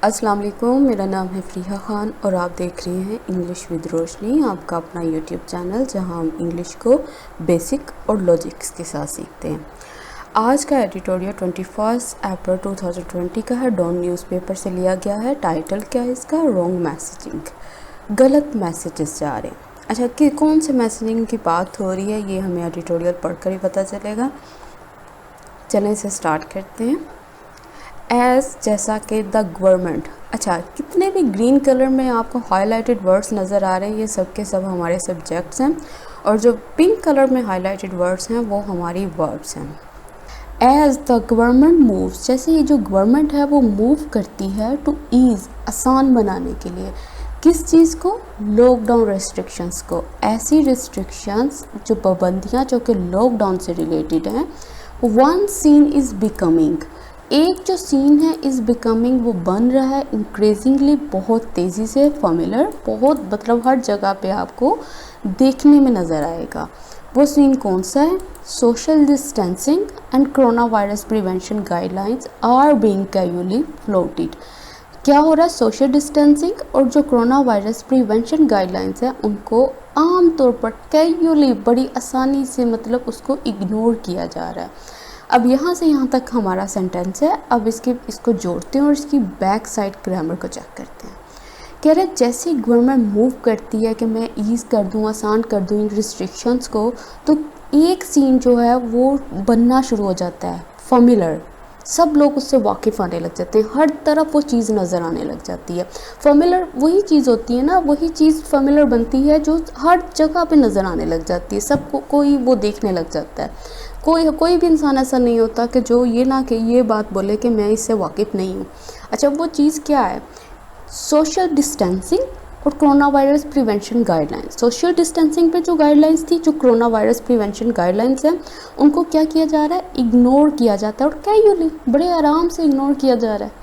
अस्सलाम वालेकुम, मेरा नाम है फ़रीहा ख़ान और आप देख रहे हैं इंग्लिश विद रोशनी, आपका अपना यूट्यूब चैनल जहां हम इंग्लिश को बेसिक और लॉजिक्स के साथ सीखते हैं। आज का एडिटोरियल 21 अप्रैल 2020 का है, डॉन न्यूज़पेपर से लिया गया है। टाइटल क्या है इसका? रॉन्ग मैसेजिंग, गलत मैसेजेस जा रहे हैं। अच्छा, कि कौन से मैसेजिंग की बात हो रही है ये हमें एडिटोरियल पढ़कर ही पता चलेगा। चलें इसे स्टार्ट करते हैं। एज जैसा कि द गवर्नमेंट, अच्छा कितने भी ग्रीन कलर में आपको हाईलाइटेड वर्ड्स नज़र आ रहे हैं, ये सब के सब हमारे सब्जेक्ट्स हैं, और जो पिंक कलर में हाईलाइटेड वर्ड्स हैं वो हमारी वर्ब्स हैं। एज द गवर्नमेंट मूव्स, जैसे ये जो गवर्नमेंट है वो मूव करती है टू ईज़, आसान बनाने के लिए, किस चीज़ को? लॉकडाउन रेस्ट्रिक्शंस को। ऐसी रिस्ट्रिक्शंस जो पाबंदियाँ जो कि लॉकडाउन से रिलेटेड हैं। वन सीन इज़ बिकमिंग, एक जो सीन है इज़ बिकमिंग, वो बन रहा है इंक्रीजिंगली, बहुत तेज़ी से, फॉर्मुलर, बहुत मतलब हर जगह पे आपको देखने में नज़र आएगा। वो सीन कौन सा है? Social distancing and corona virus prevention guidelines are being casually floated. क्या हो रहा है? सोशल डिस्टेंसिंग और जो कोरोना वायरस प्रिवेंशन गाइडलाइंस है उनको आम तौर पर कैजुअली, बड़ी आसानी से, मतलब उसको इग्नोर किया जा रहा है। अब यहाँ से यहाँ तक हमारा सेंटेंस है। अब इसको जोड़ते हैं और इसकी बैक साइड ग्रामर को चेक करते हैं। कह रहे जैसे गवर्नमेंट मूव करती है कि मैं ईज़ कर दूँ, आसान कर दूँ इन रिस्ट्रिक्शंस को, तो एक सीन जो है वो बनना शुरू हो जाता है फॉर्मुलर, सब लोग उससे वाकिफ़ आने लग जाते हैं, हर तरफ वो चीज़ नज़र आने लग जाती है। फॉर्मुलर वही चीज़ होती है ना, वही चीज़ फॉर्मुलर बनती है जो हर जगह पे नज़र आने लग जाती है, सबको कोई वो देखने लग जाता है। कोई भी इंसान ऐसा नहीं होता कि जो ये ना कि ये बात बोले कि मैं इससे वाकिफ़ नहीं हूँ। अच्छा, वो चीज़ क्या है? सोशल डिस्टेंसिंग और corona virus prevention guidelines. Social distancing पे जो गाइडलाइंस थी, जो कोरोना वायरस प्रिवेंशन गाइडलाइंस हैं, उनको क्या किया जा रहा है? इग्नोर किया जाता है, और कैजुअली, बड़े आराम से इग्नोर किया जा रहा है।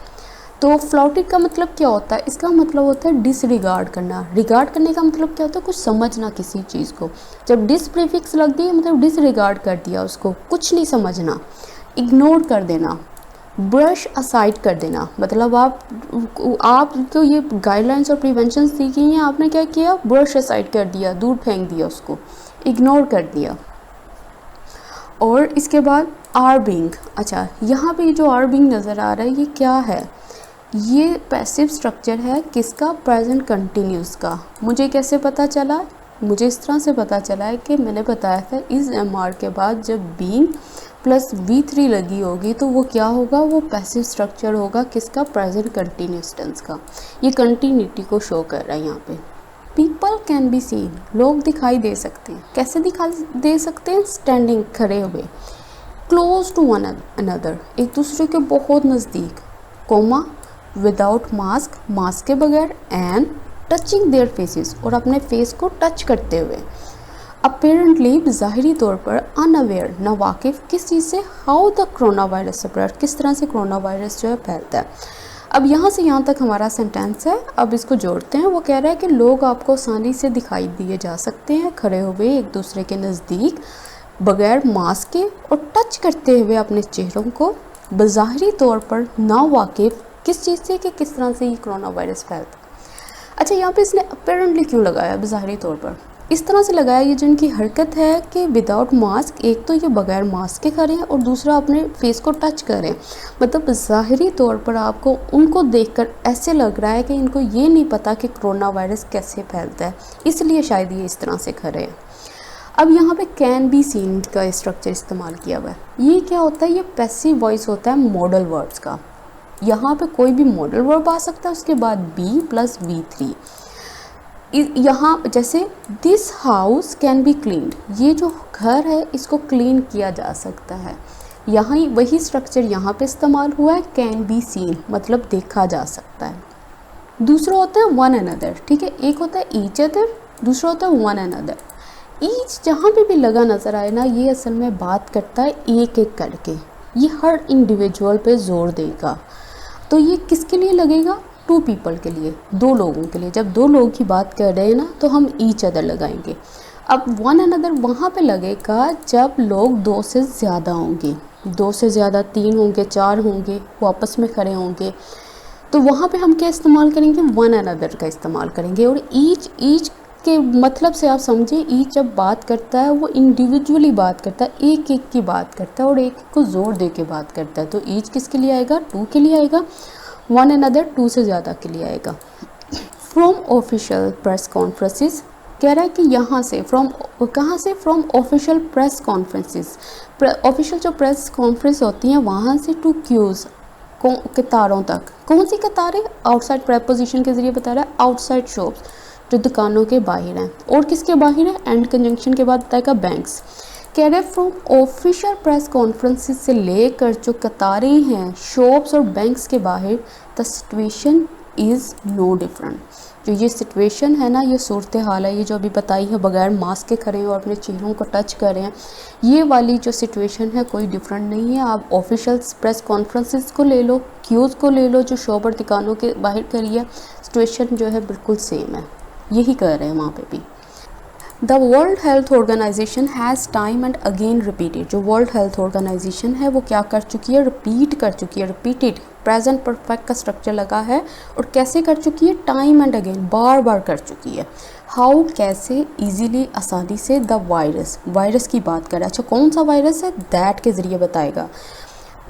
तो फ्लॉटेड का मतलब क्या होता है? इसका मतलब होता है डिसरिगार्ड करना। रिगार्ड करने का मतलब क्या होता है? कुछ समझना किसी चीज़ को। जब डिस प्रीफिक्स लग गई मतलब डिसरिगार्ड कर दिया उसको, कुछ नहीं समझना, इग्नोर कर देना, ब्रश असाइड कर देना। मतलब आप तो ये गाइडलाइंस और प्रिवेंशन सीखी हैं, आपने क्या किया? ब्रश असाइड कर दिया, दूर फेंक दिया, उसको इग्नोर कर दिया। और इसके बाद आर बीइंग, अच्छा यहाँ पे जो आर बीइंग नज़र आ रहा है ये क्या है? ये पैसिव स्ट्रक्चर है किसका? प्रेजेंट कंटिन्यूस का। मुझे कैसे पता चला? मुझे इस तरह से पता चला है कि मैंने बताया था इस एम.आर के बाद जब बीइंग प्लस V3 लगी होगी तो वो क्या होगा? वो पैसिव स्ट्रक्चर होगा किसका? प्रेजेंट कंटिन्यूस टेंस का। ये कंटिन्यूटी को शो कर रहा है यहाँ पे। पीपल कैन बी सीन, लोग दिखाई दे सकते हैं। कैसे दिखाई दे सकते हैं? स्टैंडिंग, खड़े हुए, क्लोज टू वन अनदर, एक दूसरे के बहुत नज़दीक, कोमा, विदाउट मास्क, मास्क के बगैर, एंड टचिंग देयर फेसेस, और अपने फेस को टच करते हुए। अपेरेंटली, ज़ाहिरी तौर पर, अनअवेयर, नावाकिफ, किस चीज़ से? How the corona virus spread, किस तरह से कोरोना वायरस जो है फैलता है। अब यहाँ से यहाँ तक हमारा सेंटेंस है। अब इसको जोड़ते हैं। वो कह रहा है कि लोग आपको आसानी से दिखाई दिए जा सकते हैं खड़े हुए एक दूसरे के नज़दीक, बगैर मास्क के, और टच करते हुए अपने चेहरों को, बज़ाहिरी तौर पर नावाकिफ, किस चीज़ से कि किस तरह से ये कोरोना वायरस फैलता है। अच्छा, यहाँ पे इसने अपेरेंटली क्यों लगाया? बज़ाहिरी तौर पर इस तरह से लगाया, ये जिनकी हरकत है कि विदाउट मास्क, एक तो ये बगैर मास्क के करें और दूसरा अपने फेस को टच करें, मतलब ज़ाहिरी तौर पर आपको उनको देखकर ऐसे लग रहा है कि इनको ये नहीं पता कि कोरोना वायरस कैसे फैलता है, इसलिए शायद ये इस तरह से खड़े हैं। अब यहाँ पे कैन बी सीन का स्ट्रक्चर इस्तेमाल किया हुआ है। ये क्या होता है? ये पैसिव वॉइस होता है मॉडल वर्ड्स का। यहाँ पे कोई भी मॉडल वर्ब आ सकता है, उसके बाद बी प्लस V3। यहाँ जैसे this house can be cleaned, ये जो घर है इसको क्लीन किया जा सकता है। यहाँ वही स्ट्रक्चर यहाँ पे इस्तेमाल हुआ है, कैन बी सीन, मतलब देखा जा सकता है। दूसरा होता है वन अनदर, ठीक है, एक होता है ईच अदर, दूसरा होता है वन अनदर। ईच जहाँ पे भी लगा नज़र आए ना, ये असल में बात करता है एक एक करके, ये हर इंडिविजुअल पे जोर देगा। तो ये किसके लिए लगेगा? टू पीपल के लिए, दो लोगों के लिए। जब दो लोग की बात कर रहे हैं ना तो हम ईच अदर लगाएंगे। अब वन अनदर वहाँ पे लगेगा जब लोग दो से ज़्यादा होंगे, दो से ज़्यादा, तीन होंगे, चार होंगे, वो आपस में खड़े होंगे। तो वहाँ पे हम क्या इस्तेमाल करेंगे, वन अनदर का इस्तेमाल करेंगे। और ईच के मतलब से आप समझें, ईच जब बात करता है वो इंडिविजुअली बात करता है, एक एक की बात करता है और एक एक को ज़ोर दे के बात करता है। तो ईच किसके लिए आएगा, टू के लिए आएगा। वन अनदर टू से ज़्यादा के लिए आएगा। फ्रॉम ऑफिशियल प्रेस कॉन्फ्रेंसेस, कह रहा है कि यहाँ से फ्रॉम, कहाँ से, from official press conferences. Official जो प्रेस कॉन्फ्रेंस होती हैं वहाँ से टू क्यूज़, कतारों तक। कौन सी कतारें, आउटसाइड प्रेपोजिशन के ज़रिए बता रहा है, आउटसाइड शॉप्स जो दुकानों के बाहर हैं। और किसके बाहर है, एंड कंजंक्शन के बाद बताएगा बैंक्स। कह रहे फ्रॉम ऑफिशियल प्रेस कॉन्फ्रेंसेस से लेकर जो कतारें हैं शॉप्स और बैंक्स के बाहर, the situation is no different. जो ये सिचुएशन है ना, ये सूरत हाल है, ये जो अभी बताई है, बगैर मास्क के खड़े हैं और अपने चेहरों को टच कर रहे हैं, ये वाली जो सिचुएशन है कोई डिफरेंट नहीं है। आप ऑफिशियल प्रेस कॉन्फ्रेंसेस को ले लो, क्यूज़ को ले लो, जो शॉप और दुकानों के बाहर करी है, सिचुएशन जो है बिल्कुल सेम है। यही कह रहे हैं वहाँ पे भी। The World Health Organization has time and again repeated. जो वर्ल्ड हेल्थ ऑर्गेनाइजेशन है वो क्या कर चुकी है, रिपीट कर चुकी है। रिपीटेड प्रेजेंट परफेक्ट का स्ट्रक्चर लगा है और कैसे कर चुकी है, टाइम एंड अगेन, बार बार कर चुकी है। हाउ, कैसे, इजीली, आसानी से, द वायरस, वायरस की बात करें। अच्छा कौन सा वायरस है, दैट के ज़रिए बताएगा।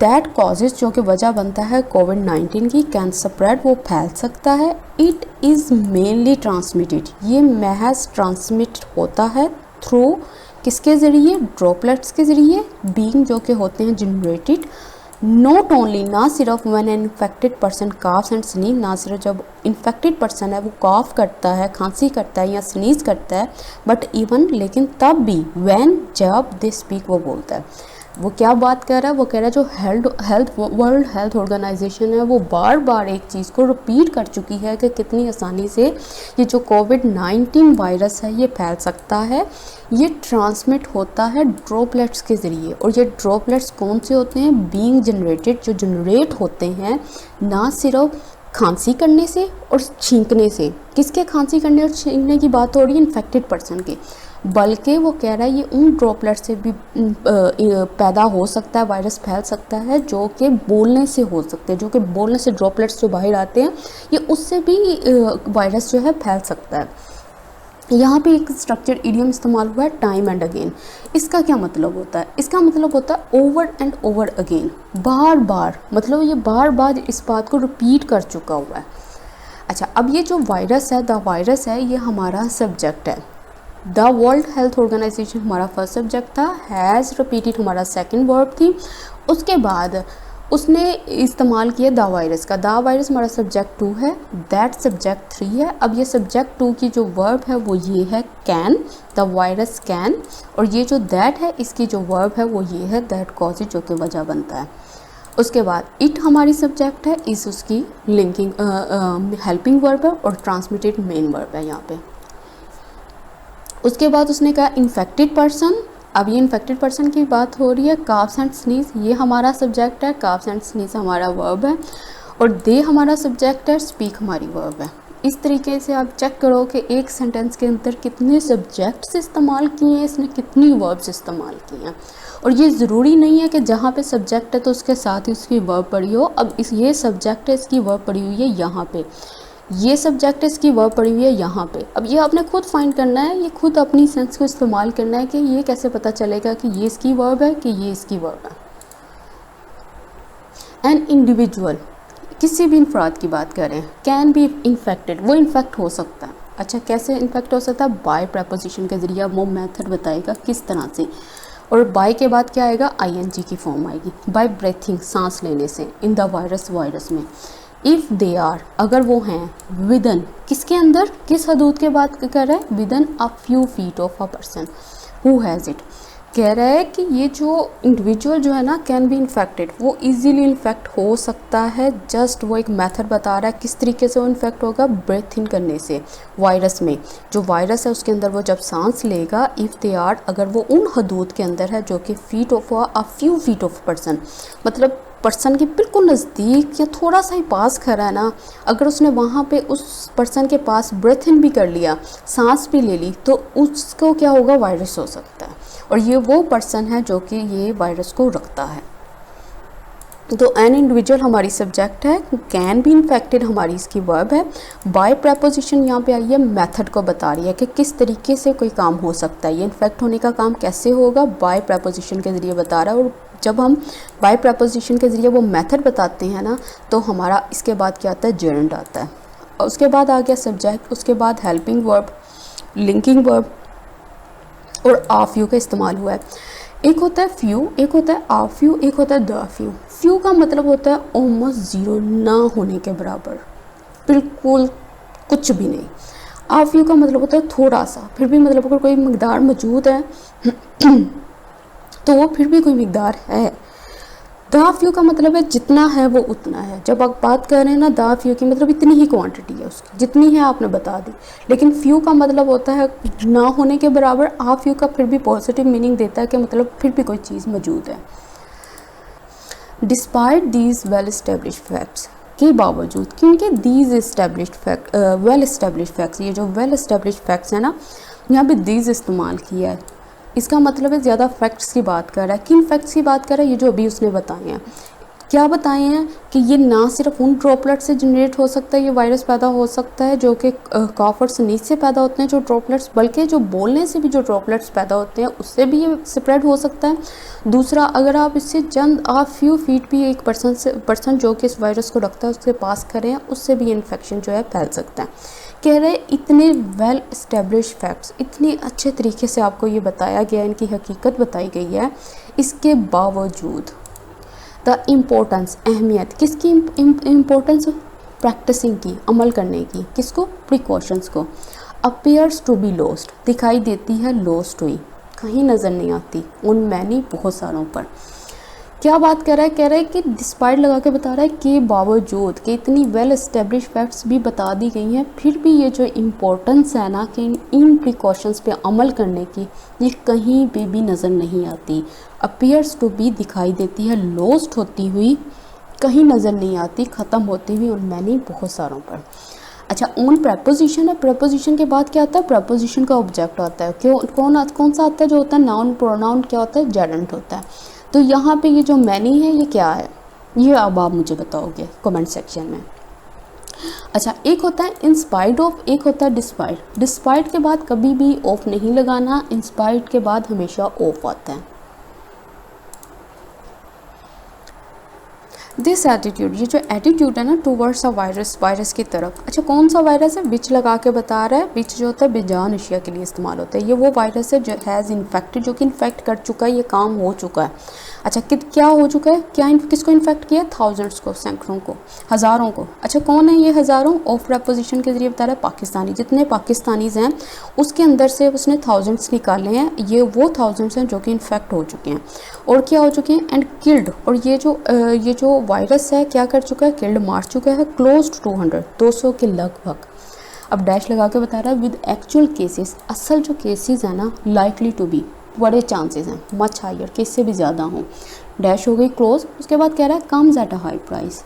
दैट कॉजेज, जो कि वजह बनता है कोविड-19 की, कैन स्प्रेड, वो फैल सकता है। इट इज़ मेनली ट्रांसमिटेड, ये महज ट्रांसमिट होता है थ्रू किसके ज़रिए, ड्रॉपलेट्स के ज़रिए, बीइंग जो कि होते हैं जनरेटेड। नॉट ओनली, ना सिर्फ when an infected person carbs and sneeze, ना सिर्फ जब इन्फेक्टेड पर्सन है वो काफ करता है, खांसी करता है या स्नीज करता है, बट इवन, लेकिन तब भी, व्हेन, जब, दे स्पीक, वो बोलता है। वो क्या बात कर रहा है, वो कह रहा है जो वर्ल्ड हेल्थ ऑर्गेनाइजेशन है वो बार बार एक चीज़ को रिपीट कर चुकी है कि कितनी आसानी से ये जो कोविड-19 वायरस है ये फैल सकता है। ये ट्रांसमिट होता है ड्रॉपलेट्स के ज़रिए, और ये ड्रॉपलेट्स कौन से होते हैं, बीइंग जनरेटेड, जो जनरेट होते हैं ना सिर्फ खांसी करने से और छींकने से। किसके खांसी करने और छींकने की बात हो रही है, इन्फेक्टेड पर्सन की, बल्कि वो कह रहा है ये उन ड्रॉपलेट से भी पैदा हो सकता है, वायरस फैल सकता है, जो कि बोलने से हो सकते हैं, जो कि बोलने से ड्रॉपलेट्स जो बाहर आते हैं ये उससे भी वायरस जो है फैल सकता है। यहाँ पे एक स्ट्रक्चर इडियम इस्तेमाल हुआ है, टाइम एंड अगेन। इसका क्या मतलब होता है, इसका मतलब होता है ओवर एंड ओवर अगेन, बार बार, मतलब ये बार बार इस बात को रिपीट कर चुका हुआ है। अच्छा, अब ये जो वायरस है, द वायरस है, ये हमारा सब्जेक्ट है। द वर्ल्ड हेल्थ ऑर्गेनाइजेशन हमारा फर्स्ट सब्जेक्ट था, हैज़ रिपीटेड हमारा सेकंड वर्ब थी। उसके बाद उसने इस्तेमाल किया द वायरस का, द वायरस हमारा सब्जेक्ट 2 है, दैट सब्जेक्ट 3 है। अब ये सब्जेक्ट 2 की जो वर्ब है वो ये है कैन, द वायरस कैन, और ये जो दैट है इसकी जो वर्ब है वो ये है दैट कॉज, जो कि वजह बनता है। उसके बाद इट हमारी सब्जेक्ट है, इस उसकी लिंकिंग हेल्पिंग वर्ब है, और ट्रांसमिटेड मेन वर्ब है यहाँ पे। उसके बाद उसने कहा इन्फेक्टेड पर्सन, अब ये इन्फेक्टेड पर्सन की बात हो रही है। काफ्स एंड स्नीज ये हमारा सब्जेक्ट है, काफ्स एंड स्नीज हमारा वर्ब है, और दे हमारा सब्जेक्ट है, स्पीक हमारी वर्ब है। इस तरीके से आप चेक करो कि एक सेंटेंस के अंदर कितने सब्जेक्ट्स इस्तेमाल किए हैं, इसने कितनी वर्ब्स इस्तेमाल किए हैं। और ये ज़रूरी नहीं है कि जहाँ पे सब्जेक्ट है तो उसके साथ ही उसकी वर्ब पड़ी हो। अब ये सब्जेक्ट है, इसकी वर्ब पड़ी हुई है यहाँ पे, ये सब्जेक्ट है, इसकी वर्ब पड़ी हुई है यहाँ पे। अब ये आपने खुद फाइंड करना है, ये खुद अपनी सेंस को इस्तेमाल करना है कि ये कैसे पता चलेगा कि ये इसकी वर्ब है कि ये इसकी वर्ब है। एन इंडिविजुअल, किसी भी इंफराद की बात करें, कैन बी इन्फेक्टेड, वो इन्फेक्ट हो सकता है। अच्छा, कैसे इन्फेक्ट हो सकता है, बाय प्रपोजिशन के ज़रिए। वो मेथड बताएगा किस तरह से, और बाय के बाद क्या आएगा, आईएनजी की फॉर्म आएगी। बाय ब्रेथिंग, सांस लेने से, इन द वायरस, वायरस में। इफ़ दे आर, अगर वो हैं, विदन, किसके अंदर, किस हदूद के बात कर रहा है, within a few feet of a person who has it. कह रहा है कि ये जो इंडिविजुअल जो है ना, कैन बी इन्फेक्टेड, वो इजीली इन्फेक्ट हो सकता है। जस्ट वो एक मेथड बता रहा है किस तरीके से वो इन्फेक्ट होगा, ब्रेथ इन करने से। वायरस में जो वायरस है उसके अंदर वो जब सांस लेगा, इफ़ दे आर, अगर वो उन हदूद के अंदर है जो कि feet of a few feet of person, मतलब पर्सन के बिल्कुल नज़दीक या थोड़ा सा ही पास खड़ा है ना, अगर उसने वहाँ पे उस पर्सन के पास ब्रेथ इन भी कर लिया, सांस भी ले ली, तो उसको क्या होगा, वायरस हो सकता है। और ये वो पर्सन है जो कि ये वायरस को रखता है। तो एन इंडिविजुअल हमारी सब्जेक्ट है, कैन बी इन्फेक्टेड हमारी इसकी वर्ब है। बाय प्रपोजिशन यहाँ पे आई है, मेथड को बता रही है कि किस तरीके से कोई काम हो सकता है, ये इन्फेक्ट होने का काम कैसे होगा, बाय प्रपोजिशन के ज़रिए बता रहा है। और जब हम बाय प्रपोजिशन के ज़रिए वो मेथड बताते हैं ना, तो हमारा इसके बाद क्या आता है, जेरेंड आता है। और उसके बाद आ गया सब्जेक्ट, उसके बाद हेल्पिंग वर्ब, लिंकिंग वर्ब और आ फ्यू का इस्तेमाल हुआ है। एक होता है फ्यू, एक होता है आ फ्यू, एक होता है द फ्यू। फ्यू का मतलब होता है ऑलमोस्ट ज़ीरो, ना होने के बराबर, बिल्कुल कुछ भी नहीं। आ फ्यू का मतलब होता है थोड़ा सा, फिर भी मतलब अगर कोई मकदार मौजूद है तो वो फिर भी कोई मकदार है। द फ्यू का मतलब है जितना है वो उतना है। जब आप बात कर रहे हैं ना द फ्यू की, मतलब इतनी ही क्वांटिटी है उसकी, जितनी है आपने बता दी। लेकिन फ्यू का मतलब होता है ना होने के बराबर। आ फ्यू का फिर भी पॉजिटिव मीनिंग देता है कि मतलब फिर भी कोई चीज़ मौजूद है। Despite these well establish facts, के बावजूद, क्योंकि these established fact, well establish facts, ये जो वेल इस्टेब्लिश फैक्ट्स है ना, यहाँ पे दीज इस्तेमाल किया है। इसका मतलब है ज़्यादा फैक्ट्स की बात कर रहा है। किन फैक्ट्स की बात कर रहा है, ये जो अभी उसने बताए हैं। क्या बताए हैं कि ये ना सिर्फ उन ड्रॉपलेट से जनरेट हो सकता है, ये वायरस पैदा हो सकता है जो कि कॉफ और स्नीज से पैदा होते हैं जो ड्रॉपलेट्स, बल्कि जो बोलने से भी जो ड्रॉपलेट्स पैदा होते हैं उससे भी ये स्प्रेड हो सकता है। दूसरा, अगर आप इससे चंद आ फ्यू फीट भी एक पर्सन जो कि इस वायरस को रखता है उससे पास करें, उससे भी इन्फेक्शन जो है फैल सकता है। कह रहे इतने वेल इस्टेब्लिश फैक्ट्स, इतने अच्छे तरीके से आपको ये बताया गया, इनकी हकीकत बताई गई है, इसके बावजूद द इम्पोर्टेंस, अहमियत किसकी, इम्पोर्टेंस प्रैक्टिसिंग की, अमल करने की, किसको, प्रिकॉशंस को, अपीयर्स टू बी लॉस्ट, दिखाई देती है लॉस्ट हुई, कहीं नज़र नहीं आती, उन मैनी बहुत सारों पर। क्या बात कर रहा है, कह रहा है कि डिस्पाइट लगा के बता रहा है कि बावजूद कि इतनी वेल इस्टेब्लिश फैक्ट्स भी बता दी गई हैं, फिर भी ये जो इम्पोर्टेंस है ना कि इन प्रिकॉशंस पे अमल करने की, ये कहीं पे भी नज़र नहीं आती। अपीयर्स टू बी दिखाई देती है, लॉस्ट होती हुई, कहीं नज़र नहीं आती, ख़त्म होती हुई, और मैंने बहुत सारों पर। अच्छा, ऑन प्रपोजिशन है, प्रपोजिशन के बाद क्या आता है, प्रपोजिशन का ऑब्जेक्ट आता है। कौन सा आता है, जो होता है नाउन, प्रोनाउन क्या होता है, जेरेंट होता है। तो यहाँ पे ये जो मैनी है ये क्या है, ये अब आप मुझे बताओगे कमेंट सेक्शन में। अच्छा, एक होता है इंस्पाइट ऑफ, एक होता है डिस्पाइट। डिस्पाइट के बाद कभी भी ऑफ नहीं लगाना, इंस्पाइट के बाद हमेशा ऑफ आता है। दिस एटीट्यूड, ये जो एटीट्यूड है ना टूवर्ड्स अ वायरस, वायरस की तरफ। अच्छा, कौन सा वायरस है, विच लगा के बता रहा है। विच जो होता है बेजान अशिया के लिए इस्तेमाल होता है। ये वो वायरस है जो हैज़ इन्फेक्टेड, जो कि इन्फेक्ट कर चुका है, ये काम हो चुका है। अच्छा, क्या हो चुका है, क्या किसको इन्फेक्ट किया, थाउजेंड्स को, सैकड़ों को, हज़ारों को। अच्छा, कौन है ये हज़ारों, ऑफ प्रपोजिशन के जरिए बता रहा है पाकिस्तानी, जितने पाकिस्तानीज़ हैं उसके अंदर से उसने थाउजेंड्स निकाले हैं, ये वो थाउजेंड्स हैं जो कि इन्फेक्ट हो चुके हैं और क्या हो चुके हैं, एंड किल्ड। और ये जो वायरस है क्या कर चुका है, किल्ड, मार चुका है, क्लोज टू 200, 200 के लगभग। अब डैश लगा के बता रहा है विद एक्चुअल केसेस, असल जो केसेस हैं ना, लाइकली टू बी, बड़े चांसेस हैं, मच हायर, कि इससे भी ज़्यादा हों। डैश हो गई क्लोज। उसके बाद कह रहा है comes at a high price.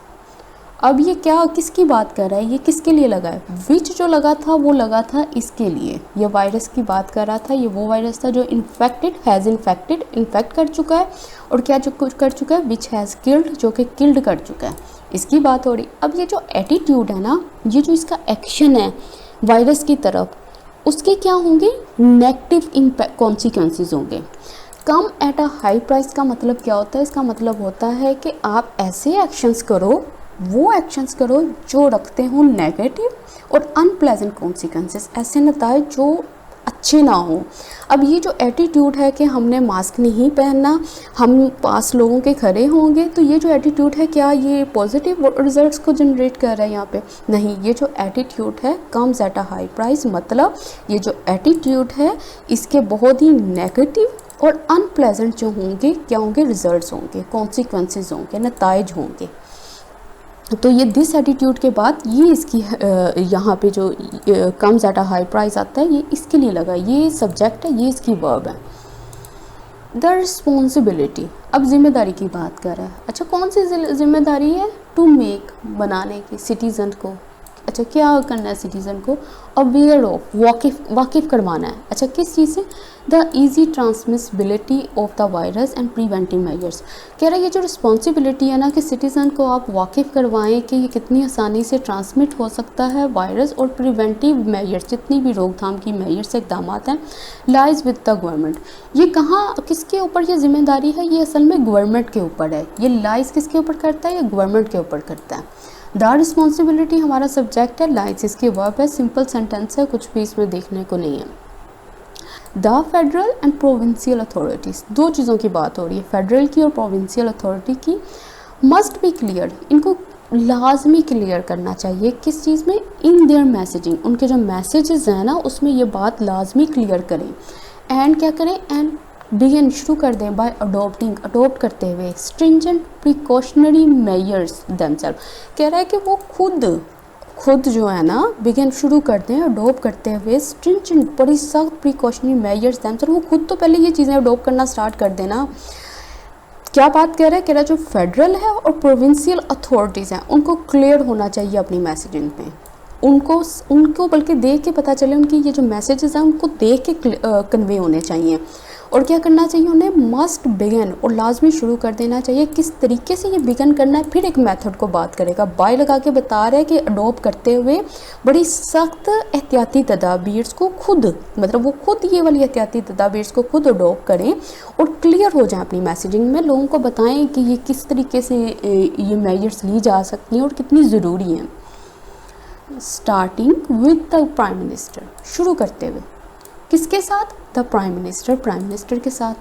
अब ये क्या, किसकी बात कर रहा है, ये किसके लिए लगा है, विच जो लगा था वो लगा था इसके लिए, ये वायरस की बात कर रहा था। ये वो वायरस था जो इन्फेक्टेड, हैज़ इन्फेक्टेड, इन्फेक्ट कर चुका है, और क्या जो कुछ कर चुका है, विच हैज़ किल्ड, जो कि किल्ड कर चुका है, इसकी बात हो रही। अब ये जो एटीट्यूड है ना, ये जो इसका एक्शन है वायरस की तरफ, उसके क्या होंगे, नेगेटिव इम्पैक्ट, कॉन्सिक्वेंसेस होंगे। कम एट अ हाई प्राइस का मतलब क्या होता है, इसका मतलब होता है कि आप ऐसे एक्शंस करो, वो एक्शंस करो जो रखते हो नेगेटिव और अनप्लेजेंट कॉन्सिक्वेंसेस, ऐसे नतायज जो अच्छे ना हो। अब ये जो एटीट्यूड है कि हमने मास्क नहीं पहनना, हम पास लोगों के खड़े होंगे, तो ये जो एटीट्यूड है क्या ये पॉजिटिव रिजल्ट्स को जनरेट कर रहा है, यहाँ पे नहीं। ये जो एटीट्यूड है comes at a high price, मतलब ये जो एटीट्यूड है इसके बहुत ही नेगेटिव और अनप्लेजेंट जो होंगे, क्या होंगे, रिजल्ट्स होंगे, कॉन्सिक्वेंसेज होंगे, नतायज होंगे। तो ये दिस एटीट्यूड के बाद ये इसकी यहाँ पे जो comes at a high price आता है, ये इसके लिए लगा, ये सब्जेक्ट है, ये इसकी वर्ब है। द रिस्पॉन्सिबिलिटी, अब जिम्मेदारी की बात कर रहा है। अच्छा, कौन सी जिम्मेदारी है, टू मेक, बनाने की, सिटीज़न को अच्छा क्या करना है सिटीज़न को, अवेयर ऑफ, वाकिफ़ करवाना है। अच्छा किस चीज़ से, the easy transmissibility of the virus and preventive measures. कह रहा है ये जो रिस्पॉन्सिबिलिटी है ना कि सिटीज़न को आप वाकिफ़ करवाएं कि ये कितनी आसानी से ट्रांसमिट हो सकता है वायरस, और प्रिवेंटिव मेजर्स जितनी भी रोकथाम की मेजर्स इकदाम हैं लाइज विद द गवर्नमेंट। ये कहाँ किसके ऊपर ये जिम्मेदारी है, ये असल में गवर्नमेंट के ऊपर है। ये लाइज किसके ऊपर करता है, ये गवर्नमेंट के ऊपर करता है। द रिस्पॉन्सिबिलिटी हमारा सब्जेक्ट है, लाइज इसके वर्ब है, सिंपल सेंटेंस है, कुछ भी इसमें देखने को नहीं है। The federal and provincial authorities, दो चीज़ों की बात हो रही है, फेडरल की और प्रोविंशियल अथॉरिटी की। मस्ट बी क्लियर, इनको लाजमी क्लियर करना चाहिए किस चीज़ में, इन देयर मैसेजिंग, उनके जो मैसेजेस हैं ना उसमें ये बात लाजमी क्लियर करें। एंड क्या करें, एंड बिगिन शुरू कर दें बाय अडोप्टिंग, अडोप्ट करते हुए स्ट्रिंजेंट प्रिकॉशनरी मेजर्स देमसेल्फ। कह रहा है कि वो खुद जो है ना बिगिन शुरू कर दें अडोप्ट करते हुए स्ट्रिंजेंट बड़ी सख्त प्रिकॉशनरी मेजर्स देमसेल्फ, वो खुद तो पहले ये चीज़ें अडोप्ट करना स्टार्ट कर देना। क्या बात कह रहा है, कह रहा है जो फेडरल है और प्रोविंशियल अथॉरिटीज़ हैं उनको क्लियर होना चाहिए अपनी मैसेजिंग में, उनको बल्कि देख के पता चले, उनकी ये जो मैसेजेस हैं उनको देख के कन्वे होने चाहिए। और क्या करना चाहिए उन्हें, मस्ट बिगन, और लाजमी शुरू कर देना चाहिए। किस तरीके से ये बिगन करना है, फिर एक मेथड को बात करेगा, बाय लगा के बता रहा है कि अडोप्ट करते हुए बड़ी सख्त एहतियाती तदाबीर को खुद, मतलब वो खुद ये वाली एहतियाती तदाबीर को खुद अडोप्ट करें और क्लियर हो जाए अपनी मैसेजिंग में, लोगों को बताएं कि ये किस तरीके से ये मेजर्स ली जा सकती हैं और कितनी ज़रूरी हैं। Starting with the prime minister, शुरू करते हुए किसके साथ, द प्राइम मिनिस्टर के साथ।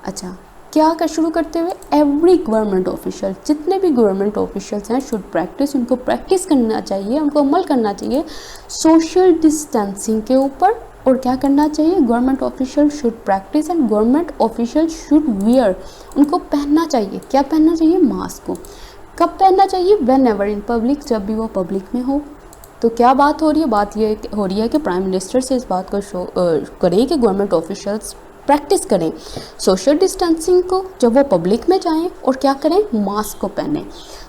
अच्छा क्या कर शुरू करते हुए, एवरी गवर्नमेंट ऑफिशियल, जितने भी गवर्नमेंट ऑफिशियल्स हैं शुड प्रैक्टिस, उनको प्रैक्टिस करना चाहिए, उनको अमल करना चाहिए सोशल डिस्टेंसिंग के ऊपर। और क्या करना चाहिए, government official should practice and government official should wear, उनको पहनना चाहिए, क्या पहनना चाहिए, मास्क को। कब पहनना चाहिए, व्हेन एवर इन पब्लिक, जब भी वो पब्लिक में हो। तो क्या बात हो रही है, बात ये हो रही है कि प्राइम मिनिस्टर से इस बात को करें कि गवर्नमेंट ऑफिशियल्स प्रैक्टिस करें सोशल डिस्टेंसिंग को जब वो पब्लिक में जाएं, और क्या करें, मास्क को पहने।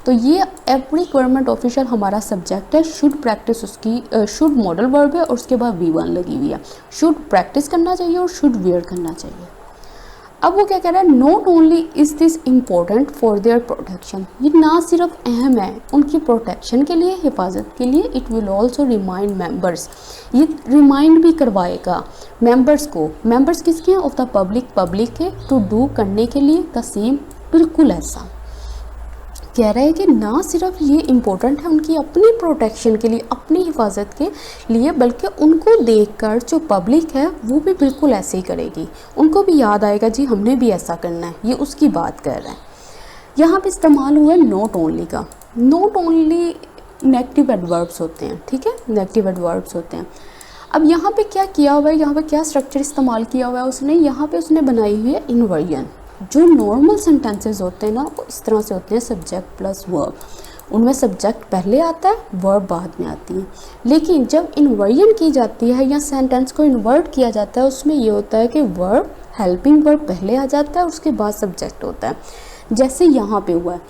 तो ये एवरी गवर्नमेंट ऑफिशियल हमारा सब्जेक्ट है। शुड प्रैक्टिस, उसकी शुड मॉडल वर्ब है और उसके बाद V1 लगी हुई है। शुड प्रैक्टिस करना चाहिए और शुड वियर करना चाहिए। अब वो क्या कह रहा है, not only is this important for their protection, ये ना सिर्फ अहम है उनकी प्रोटेक्शन के लिए, हिफाजत के लिए, it will also remind members, ये रिमाइंड भी करवाएगा मेंबर्स को। मेंबर्स किसके हैं, ऑफ द पब्लिक के, टू डू करने के लिए द सेम, बिल्कुल ऐसा। कह रहा है कि ना सिर्फ ये इम्पोर्टेंट है उनकी अपनी प्रोटेक्शन के लिए, अपनी हिफाजत के लिए, बल्कि उनको देखकर जो पब्लिक है वो भी बिल्कुल ऐसे ही करेगी, उनको भी याद आएगा जी हमने भी ऐसा करना है। ये उसकी बात कर रहा है। यहाँ पे इस्तेमाल हुआ है नॉट ओनली का। नॉट ओनली नेगेटिव एडवर्ब्स होते हैं, ठीक है, नेगेटिव एडवर्ब्स होते हैं। अब यहाँ पे क्या किया हुआ है, यहाँ पे क्या स्ट्रक्चर इस्तेमाल किया हुआ है उसने, यहाँ पे उसने बनाई हुई है इन्वर्जन। जो नॉर्मल सेंटेंसेस होते हैं ना वो इस तरह से होते हैं, सब्जेक्ट प्लस वर्ब, उनमें सब्जेक्ट पहले आता है, वर्ब बाद में आती है। लेकिन जब इन्वर्जन की जाती है या सेंटेंस को इन्वर्ट किया जाता है, उसमें ये होता है कि वर्ब, हेल्पिंग वर्ब पहले आ जाता है, उसके बाद सब्जेक्ट होता है। जैसे यहाँ पे हुआ है,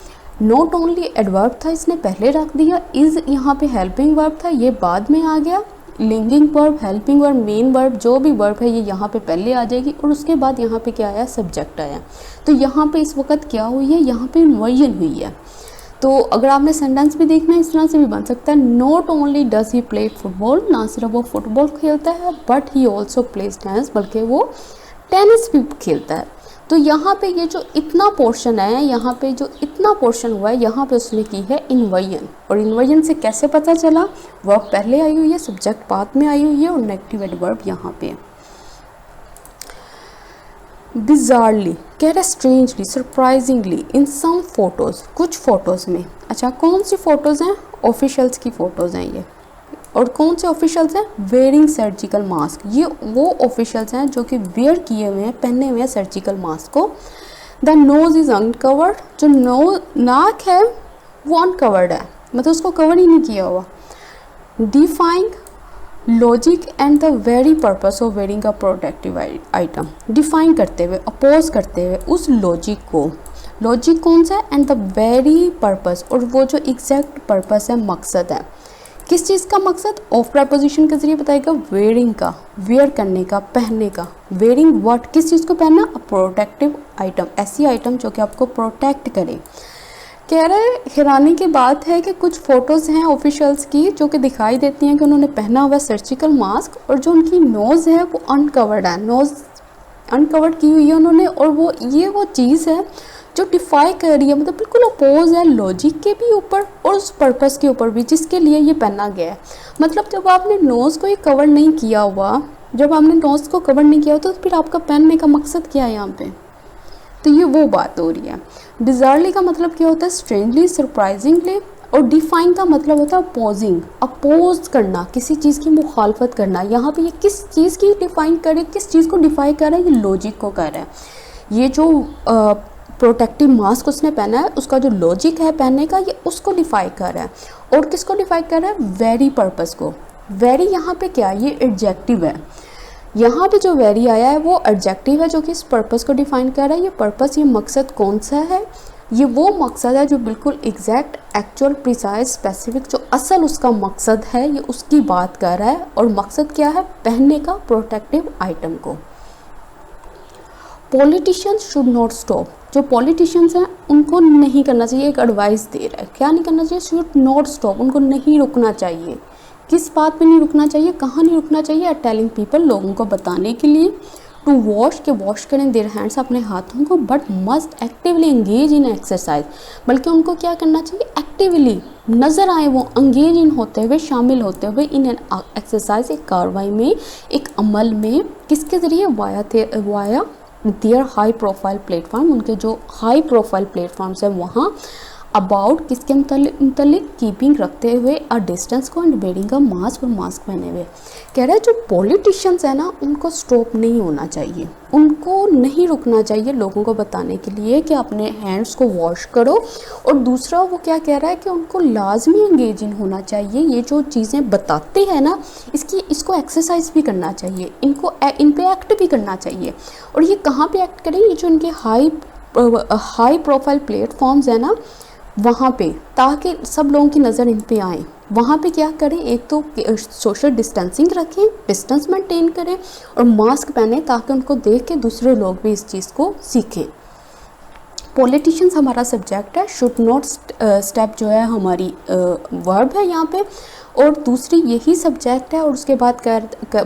नॉट ओनली एडवर्ब था, इसने पहले रख दिया, इज़ यहाँ पे हेल्पिंग वर्ब था, ये बाद में आ गया, linking verb, helping verb, main verb, जो भी वर्ब है ये यहाँ पे पहले आ जाएगी, और उसके बाद यहाँ पे क्या आया, सब्जेक्ट आया। तो यहाँ पे इस वक्त क्या हुई है, यहाँ पे इन्वर्जन हुई है। तो अगर आपने सेंटेंस भी देखना है इस तरह से भी बन सकता है, not only does he play football, ना सिर्फ वो फुटबॉल खेलता है, but he also plays tennis, बल्कि वो टेनिस भी खेलता है। तो यहाँ पे ये जो इतना पोर्शन है, यहाँ पे जो इतना पोर्शन हुआ है, यहाँ पे उसने की है इन्वर्जन। और इन्वर्जन से कैसे पता चला, वर्ब पहले आई हुई है, सब्जेक्ट बाद में आई हुई है, और नेगेटिव एडवर्ब यहाँ पे है। बिजारली, कह रहा है स्ट्रेंजली, सरप्राइजिंगली, इन सम फोटोज़, कुछ फ़ोटोज़ में। अच्छा कौन सी फ़ोटोज़ हैं, ऑफिशियल्स की फ़ोटोज़ हैं ये। और कौन से ऑफिशियल्स हैं, वेयरिंग सर्जिकल मास्क, ये वो ऑफिशियल्स हैं जो कि वेयर किए हुए हैं, पहने हुए हैं सर्जिकल मास्क को। द नोज इज़ अनकवर्ड, जो नाक है वो अनकवर्ड है, मतलब उसको कवर ही नहीं किया हुआ। Defying logic and the very purpose of wearing a protective item, define करते हुए, अपोज करते हुए उस लॉजिक को, लॉजिक कौन सा है, एंड द वेरी पर्पस, और वो जो एग्जैक्ट पर्पस है, मकसद है किस चीज़ का मकसद, ऑफ प्रपोजिशन के जरिए बताएगा, वेयरिंग का, वेयर करने का, पहनने का। वेयरिंग व्हाट, किस चीज़ को पहनना, अ प्रोटेक्टिव आइटम, ऐसी आइटम जो कि आपको प्रोटेक्ट करे। कह रहे हैरानी की बात है कि कुछ फोटोज़ हैं ऑफिशियल्स की जो कि दिखाई देती हैं कि उन्होंने पहना हुआ सर्जिकल मास्क और जो उनकी नोज़ है वो अनकवर्ड है, नोज़ अनकवर्ड की हुई है उन्होंने, और वो चीज़ है जो डिफाई कर रही है, मतलब बिल्कुल अपोज है लॉजिक के भी ऊपर और उस पर्पस के ऊपर भी जिसके लिए ये पहना गया है। मतलब जब आपने नोज़ को ये कवर नहीं किया हुआ, जब आपने नोज़ को कवर नहीं किया हुआ, तो फिर आपका पहनने का मकसद क्या है यहाँ पे। तो ये वो बात हो रही है। बिजारली का मतलब क्या होता है, स्ट्रेंजली, सरप्राइजिंगली, और डिफाइन का मतलब होता है अपोजिंग, अपोज करना, किसी चीज़ की मुखालफत करना। यहाँ पे ये किस चीज़ की डिफाइन करे, किस चीज़ को डिफाइन कर रहा है, ये लॉजिक को कर रहा है। ये जो प्रोटेक्टिव मास्क उसने पहना है उसका जो लॉजिक है पहनने का, ये उसको डिफाइन कर रहा है। और किसको डिफाइन कर रहा है, वेरी पर्पस को। वेरी यहाँ पे क्या, ये एडजेक्टिव है। यहाँ पे जो वेरी आया है वो एडजेक्टिव है जो कि इस पर्पस को डिफाइन कर रहा है। ये पर्पस, ये मकसद कौन सा है, ये वो मकसद है जो बिल्कुल एग्जैक्ट, एक्चुअल, प्रिसाइज, स्पेसिफिक, जो असल उसका मकसद है, ये उसकी बात कर रहा है। और मकसद क्या है, पहनने का प्रोटेक्टिव आइटम को। पॉलिटिशियंस शुड नॉट स्टॉप, जो पॉलिटिशियंस हैं उनको नहीं करना चाहिए, एक एडवाइस दे रहा है, क्या नहीं करना चाहिए, शुड नॉट स्टॉप, उनको नहीं रुकना चाहिए। किस बात पे नहीं रुकना चाहिए, कहाँ नहीं रुकना चाहिए, टेलिंग पीपल, लोगों को बताने के लिए, टू वॉश, के वॉश करें देयर हैंड्स, अपने हाथों को, but must actively engage in exercise, बल्कि उनको क्या करना चाहिए, एक्टिवली नज़र आए, वो एंगेज इन होते हुए, शामिल होते हुए इन एन एक्सरसाइज, एक कार्रवाई में, एक अमल में, किसके ज़रिए, via their high profile platform, उनके जो हाई प्रोफाइल प्लेटफॉर्म्स हैं वहाँ, अबाउट, किसके मुतल्लिक, कीपिंग, रखते हुए, अ डिस्टेंस को, एंड वेयरिंग अ मास्क, और मास्क पहने हुए। कह रहा है जो पॉलिटिशियंस है ना उनको स्टॉप नहीं होना चाहिए, उनको नहीं रुकना चाहिए लोगों को बताने के लिए कि अपने हैंड्स को वॉश करो। और दूसरा वो क्या कह रहा है कि उनको लाजमी एंगेज इन होना चाहिए, ये जो चीज़ें बताते हैं ना इसको एक्सरसाइज भी करना चाहिए, इन पे एक्ट भी करना चाहिए। और ये कहाँ पे एक्ट करें, ये जो इनके हाई प्रोफाइल प्लेटफॉर्म्स है ना वहाँ पे, ताकि सब लोगों की नज़र इन पे आए। वहाँ पे क्या करें, एक तो सोशल डिस्टेंसिंग रखें, डिस्टेंस मेंटेन करें, और मास्क पहने ताकि उनको देख के दूसरे लोग भी इस चीज़ को सीखें। पॉलिटिशियंस हमारा सब्जेक्ट है, शुड नॉट स्टेप जो है हमारी वर्ब है यहाँ पे, और दूसरी यही सब्जेक्ट है। और उसके बाद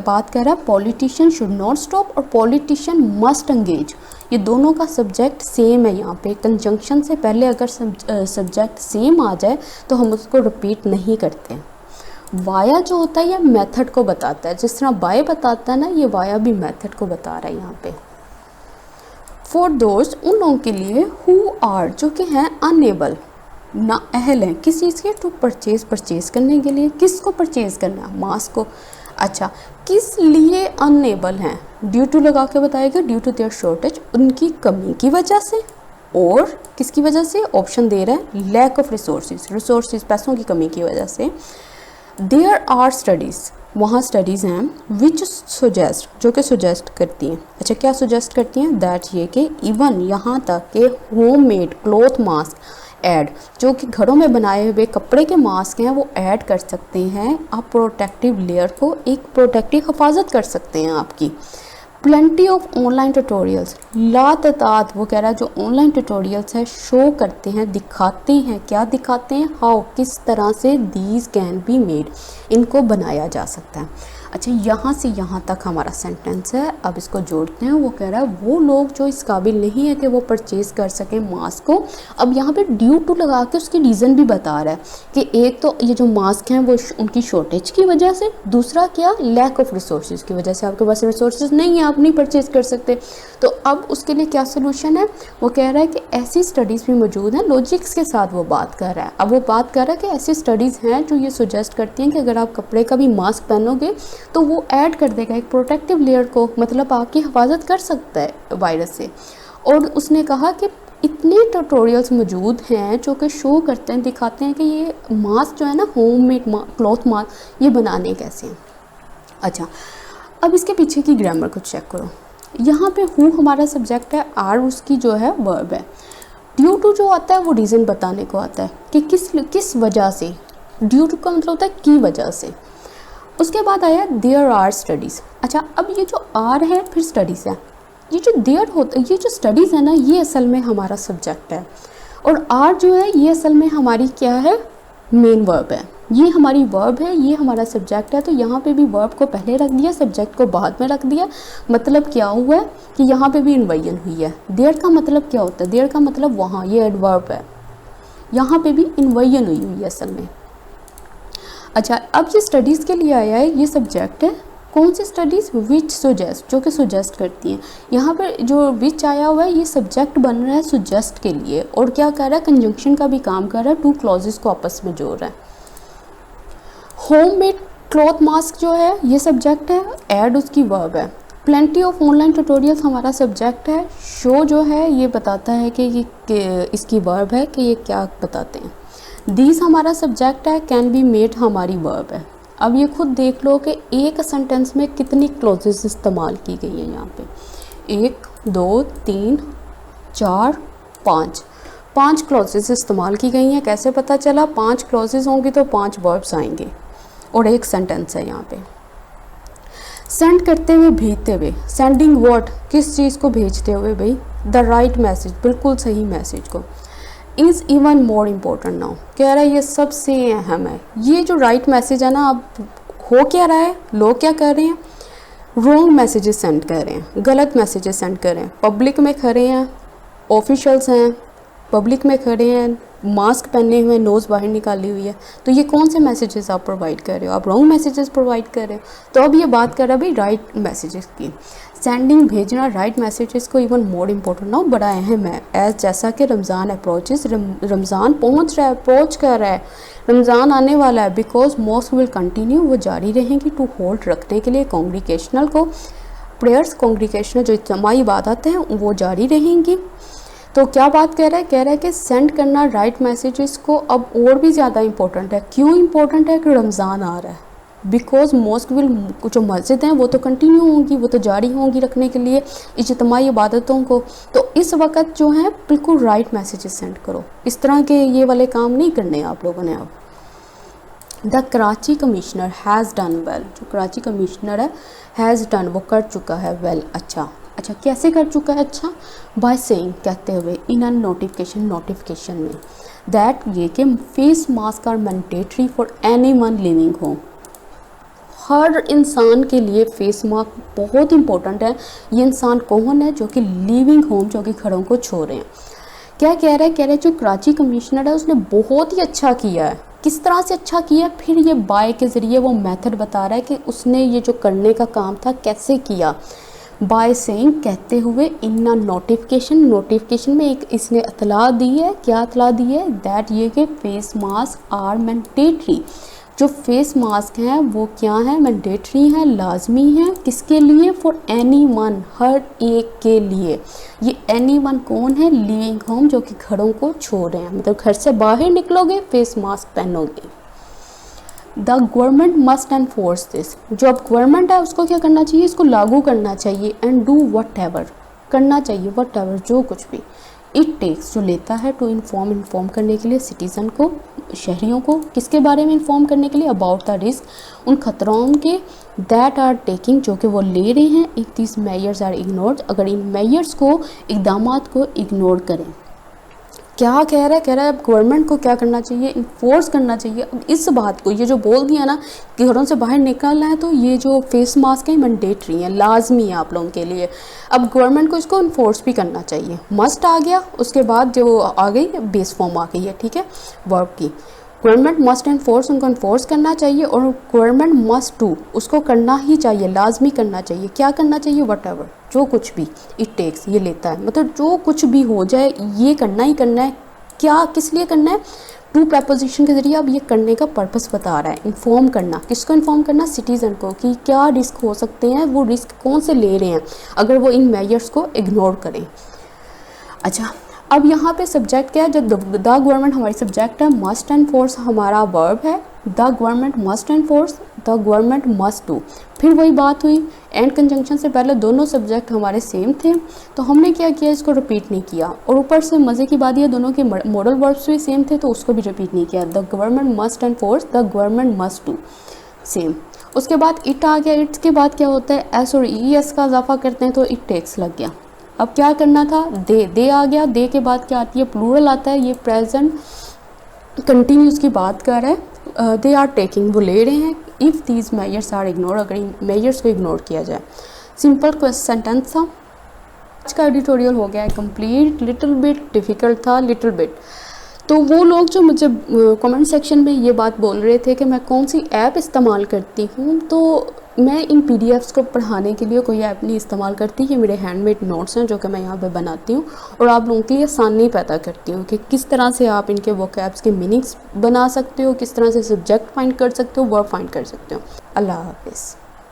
बात कर रहा है पॉलिटिशियन शुड नॉट स्टॉप और पॉलिटिशियन मस्ट एंगेज, ये दोनों का सब्जेक्ट सेम है। यहाँ पे कंजंक्शन से पहले अगर सब्जेक्ट सेम आ जाए तो हम उसको रिपीट नहीं करते। वाया जो होता है ये मेथड को बताता है, जिस तरह बाय बताता है ना, ये वाया भी मेथड को बता रहा है यहाँ पे। फॉर दोस्त, उन लोगों के लिए, हु आर, जो कि हैं अनएबल, ना अहल हैं, किस चीज़ के, टू परचेज करने के लिए। किसको परचेज करना है, मास्क को। अच्छा, किस लिए अनएबल हैं, ड्यू टू लगा के बताएगा, ड्यू टू देयर शॉर्टेज, उनकी कमी की वजह से। और किसकी वजह से, ऑप्शन दे रहा है, लैक ऑफ रिसोर्सेज, पैसों की कमी की वजह से। देयर आर स्टडीज़, वहाँ स्टडीज़ हैं, विच सुजेस्ट, जो कि सुजेस्ट करती हैं। अच्छा, क्या सुजेस्ट करती हैं, दैट, ये कि इवन, यहाँ तक कि home made cloth mask add, जो कि घरों में बनाए हुए कपड़े के मास्क हैं वो ऐड कर सकते हैं आप प्रोटेक्टिव लेयर को, एक प्रोटेक्टिव हिफाजत कर सकते हैं आपकी। प्लेंटी ऑफ ऑनलाइन ट्यूटोरियल्स, लातादाद, वो कह रहा है जो ऑनलाइन ट्यूटोरियल्स है शो करते हैं, दिखाते हैं, क्या दिखाते हैं, हाउ, किस तरह से, दीज कैन बी मेड, इनको बनाया जा सकता है। अच्छा, यहाँ से यहाँ तक हमारा सेंटेंस है, अब इसको जोड़ते हैं। वो कह रहा है वो लोग जो इस काबिल नहीं है कि वो परचेज़ कर सकें मास्क को। अब यहाँ पे ड्यू टू लगा के उसकी रीज़न भी बता रहा है कि एक तो ये जो मास्क हैं वो उनकी शॉर्टेज की वजह से, दूसरा क्या, लैक ऑफ रिसोर्सेज की वजह से, आपके पास रिसोर्सेज नहीं है, आप नहीं परचेज़ कर सकते। तो अब उसके लिए क्या सोल्यूशन है, वो कह रहा है कि ऐसी स्टडीज़ भी मौजूद हैं, लॉजिक्स के साथ वो बात कर रहा है। अब वो बात कर रहा है कि ऐसी स्टडीज़ हैं जो ये सुजेस्ट करती हैं कि अगर आप कपड़े का भी मास्क पहनोगे तो वो ऐड कर देगा एक प्रोटेक्टिव लेयर को, मतलब आपकी हिफाजत कर सकता है वायरस से। और उसने कहा कि इतने ट्यूटोरियल्स मौजूद हैं जो कि शो करते हैं, दिखाते हैं कि ये मास्क जो है ना, होममेड क्लॉथ मास्क, ये बनाने कैसे हैं। अच्छा, अब इसके पीछे की ग्रामर को चेक करो। यहाँ पे हु हमारा सब्जेक्ट है, आर उसकी जो है वर्ब है, ड्यू टू जो आता है वो रीज़न बताने को आता है कि किस वजह से, ड्यू टू का मतलब होता है की वजह से। उसके बाद आया देयर आर स्टडीज़। अच्छा, अब ये जो आर है फिर स्टडीज़ है। ये जो देयर होता है, ये जो स्टडीज़ है ना, ये असल में हमारा सब्जेक्ट है, और आर जो है ये असल में हमारी क्या है, मेन वर्ब है। ये हमारी वर्ब है, ये हमारा सब्जेक्ट है। तो यहाँ पे भी वर्ब को पहले रख दिया, सब्जेक्ट को बाद में रख दिया। मतलब क्या हुआ है कि यहाँ पे भी इन्वर्जन हुई है। देयर का मतलब क्या होता है, देयर का मतलब वहाँ, ये एडवर्ब है। यहाँ पे भी इन्वर्जन हुई है असल में। अच्छा, अब ये स्टडीज़ के लिए आया है, ये सब्जेक्ट है। कौन सी स्टडीज़, विच सुजेस्ट, जो कि सुजेस्ट करती हैं। यहाँ पर जो विच आया हुआ है ये सब्जेक्ट बन रहा है सुजेस्ट के लिए, और क्या कर रहा है, कंजंक्शन का भी काम कर रहा है, टू क्लॉजेस को आपस में जोड़ रहा है। होम मेड क्लॉथ मास्क जो है ये सब्जेक्ट है, ऐड उसकी वर्ब है। प्लेंटी ऑफ ऑनलाइन ट्यूटोरियल्स हमारा सब्जेक्ट है। शो जो है ये बताता है कि ये इसकी वर्ब है कि ये क्या बताते हैं। दीज हमारा सब्जेक्ट है, कैन बी मेड हमारी वर्ब है। अब ये खुद देख लो कि एक सेंटेंस में कितनी क्लॉजेस इस्तेमाल की गई हैं। यहाँ पे 1 2 3 4 5 क्लॉजेस इस्तेमाल की गई हैं। कैसे पता चला, 5 क्लॉजेस होंगी तो 5 वर्ब्स आएंगे, और एक सेंटेंस है यहाँ पे। सेंड करते हुए, भेजते हुए, सेंडिंग व्हाट, किस चीज़ को भेजते हुए भाई, द राइट मैसेज, बिल्कुल सही मैसेज को। Is even more important now, कह रहा है ये सबसे अहम है। ये जो राइट मैसेज है ना, अब हो क्या रहा है, लोग क्या कर रहे हैं, रॉन्ग मैसेजेस सेंड कर रहे हैं, गलत मैसेजेस सेंड कर रहे हैं। पब्लिक में खड़े हैं, ऑफिशियल्स हैं, पब्लिक में खड़े हैं, मास्क पहने हुए, नोज़ बाहर निकाली हुई है, तो ये कौन से मैसेजेस आप प्रोवाइड कर रहे हो, आप रॉन्ग मैसेजेस प्रोवाइड कर रहे हो। तो अब ये बात कर रहा है भाई राइट मैसेजेस की। सेंडिंग, भेजना राइट मैसेजेस को इवन मोर इम्पोर्टेंट ना, बड़ा अहम है। एज जैसा कि रमज़ान अप्रोचेस, रमज़ान पहुंच रहा है, अप्रोच कर रहा है, रमज़ान आने वाला है। बिकॉज मॉस्क विल कंटिन्यू, वो जारी रहेंगी टू होल्ड, रखने के लिए कॉन्ग्रीगेशनल को प्रेयर्स, कॉन्ग्रीगेशनल जो इज्तिमाई इबादतें हैं वो जारी रहेंगी। तो क्या बात कह रहा है कि सेंड करना राइट मैसेजेस को अब और भी ज़्यादा इंपॉर्टेंट है। क्यों इंपॉर्टेंट है, कि रमज़ान आ रहा है। बिकॉज मॉस्क विल, जो मस्जिद हैं वो तो कंटिन्यू होंगी, वो तो जारी होंगी रखने के लिए इज्तिमाई इबादतों को। तो इस वक्त जो है बिल्कुल राइट मैसेजेस सेंड करो। इस तरह के ये वाले काम नहीं करने आप लोगों ने। अब the Karachi commissioner has done well, जो कराची कमिश्नर है हैज़ डन, वो कर चुका है वेल, अच्छा। अच्छा, कैसे कर चुका है, अच्छा, बाय सेइंग, कहते हुए, इन अ नोटिफिकेशन में, दैट ये कि face mask are mandatory for anyone living home. हर इंसान के लिए फेस मास्क बहुत इंपॉर्टेंट है। ये इंसान कौन है, जो कि लिविंग होम, जो कि घरों को छोड़ रहे हैं। क्या कह रहा है, कह रहे हैं जो कराची कमिश्नर है उसने बहुत ही अच्छा किया है। किस तरह से अच्छा किया, फिर ये बाय के ज़रिए वो मेथड बता रहा है कि उसने ये जो करने का काम था कैसे किया। बाय सेइंग, कहते हुए, इन नोटिफिकेशन में एक इसने इतला दी है। क्या इतला दी है, दैट ये कि फेस मास्क आर मैंडेटरी, जो फेस मास्क हैं वो क्या हैं, मैंडेटरी हैं, लाजमी हैं। किसके लिए, फॉर एनी वन, हर एक के लिए। ये एनी वन कौन है, लिविंग होम, जो कि घरों को छोड़ रहे हैं, मतलब घर से बाहर निकलोगे फेस मास्क पहनोगे। The government must enforce this, जो अब गवर्नमेंट है उसको क्या करना चाहिए, इसको लागू करना चाहिए। एंड डू वट एवर, करना चाहिए वट एवर, जो कुछ भी इट टेक्स, जो लेता है, टू इन्फॉर्म करने के लिए सिटीज़न को, शहरियों को, किसके बारे में इन्फॉर्म करने के लिए, अबाउट द रिस्क, उन खतरों के, दैट आर टेकिंग, जो कि वो ले रहे हैं, if this measures are ignored, अगर इन मेजर्स को, इकदामात को इग्नोर करें। क्या कह रहा है, अब गवर्नमेंट को क्या करना चाहिए, इन्फोर्स करना चाहिए। अब इस बात को, ये जो बोल दिया ना कि घरों से बाहर निकलना है, तो ये जो फेस मास्क है मैंडेटरी है, लाजमी है आप लोगों के लिए। अब गवर्नमेंट को इसको इन्फोर्स भी करना चाहिए। मस्ट आ गया, उसके बाद जो आ गई बेस फॉर्म आ गई है, ठीक है, वर्ब की। गवर्नमेंट मस्ट एनफोर्स, उनको इन्फोर्स करना चाहिए, और गवर्नमेंट मस्ट डू, उसको करना ही चाहिए, लाजमी करना चाहिए। क्या करना चाहिए, वट एवर, जो कुछ भी, इट टेक्स, ये लेता है, मतलब जो कुछ भी हो जाए ये करना ही करना है। क्या, किस लिए करना है, टू प्रपोजिशन के ज़रिए अब ये करने का पर्पस बता रहा है। इन्फॉर्म करना, किसको इन्फॉर्म करना, सिटीज़न को, कि क्या रिस्क हो सकते हैं, वो रिस्क कौन से ले रहे हैं अगर वो इन मेजर्स को इग्नोर करें। अच्छा, अब यहाँ पे सब्जेक्ट क्या है, जब द गवर्नमेंट हमारी सब्जेक्ट है, मस्ट एंड फोर्स हमारा वर्ब है, the government must enforce, the government must do. फिर वही बात हुई, एंड कंजंक्शन से पहले दोनों सब्जेक्ट हमारे सेम थे, तो हमने क्या किया, इसको रिपीट नहीं किया। और ऊपर से मज़े की बात ये, दोनों के मॉडल वर्ब्स भी सेम थे, तो उसको भी रिपीट नहीं किया। The government must enforce, the government must do, same. उसके बाद इट आ गया। इट्स के बाद क्या होता है, एस और ई एस का इजाफा करते हैं, तो इट टेक्स लग गया। अब क्या करना था, दे आ गया। दे के बाद क्या आती है, प्लूरल आता है। ये प्रेजेंट कंटिन्यूस की बात कर रहा है। दे आर टेकिंग, वो ले रहे हैं। If these measures are ignore, अगर इन मेजर्स को इग्नोर किया जाए। सिंपल क्वेश्चन सेंटेंस था। आज का एडिटोरियल हो गया है कंप्लीट। लिटिल बिट डिफ़िकल्ट था, लिटिल बिट। तो वो लोग जो मुझे कमेंट सेक्शन में ये बात बोल रहे थे कि मैं कौन सी ऐप इस्तेमाल करती हूँ, तो मैं इन पीडीएफ्स को पढ़ाने के लिए कोई ऐप नहीं इस्तेमाल करती। ये मेरे हैंडमेड नोट्स हैं जो कि मैं यहाँ पे बनाती हूँ और आप लोगों के लिए आसानी पैदा करती हूँ कि किस तरह से आप इनके वोकैब्स के मीनिंग्स बना सकते हो, किस तरह से सब्जेक्ट फाइंड कर सकते हो, वर्ब फाइंड कर सकते हो। अल्लाह हाफिज़।